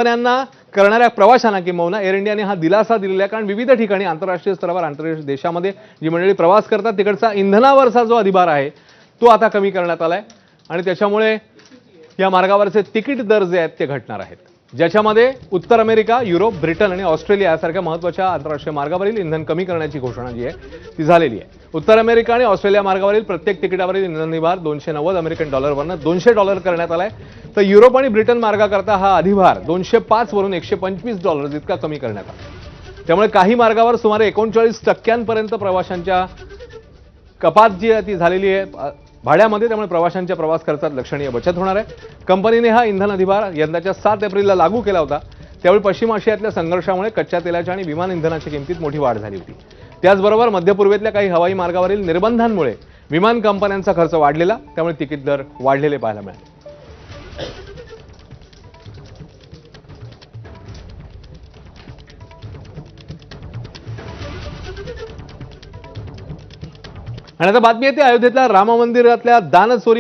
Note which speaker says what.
Speaker 1: त्यांना करणाऱ्या प्रवाशांना किंवा एअर इंडियाने हा दिलासा दिलेला आहे, कारण विविध ठिकाणी आंतरराष्ट्रीय स्तरावर आंतरराष्ट्रीय देशामध्ये जी मंडळी प्रवास करतात तिकडचा इंधनावरचा जो अधिभार आहे तो आता कमी करण्यात आलाय आणि त्याच्यामुळे या मार्गावरचे तिकीट दर जे आहेत ते घटणार आहेत, ज्याच्यामध्ये उत्तर अमेरिका, युरोप, ब्रिटन आणि ऑस्ट्रेलिया यासारख्या महत्त्वाच्या आंतरराष्ट्रीय मार्गावरील इंधन कमी करण्याची घोषणा जी आहे ती झालेली आहे। उत्तर अमेरिका आणि ऑस्ट्रेलिया मार्गावरील प्रत्येक तिकिटावरील इंधन अधिभार $290 अमेरिकन वरून $200 करण्यात आलाय, तर युरोप आणि ब्रिटन मार्गाकरता हा अधिभार $205 वरून $125 इतका कमी करण्यात आला। त्यामुळे काही मार्गावर सुमारे 39% प्रवाशांच्या कपात जी आहे ती झालेली आहे भाड्यामध्ये, त्यामुळे प्रवाशांच्या प्रवास खर्चात लक्षणीय बचत होणार आहे। कंपनीने हा इंधन अधिभार यंदाच्या 7 एप्रिलला लागू केला होता, त्यावेळी पश्चिम आशियातल्या संघर्षामुळे कच्च्या तेलाच्या आणि विमान इंधनाच्या किमतीत मोठी वाढ झाली होती। त्याचबरोबर मध्य पूर्वेतल्या काही हवाई मार्गावरील निर्बंधांमुळे विमान कंपन्यांचा खर्च वाढलेला, त्यामुळे तिकीट दर वाढलेले पाहायला मिळाले। आणि आता बातमी येते अयोध्येतल्या राम मंदिरातल्या दान चोरी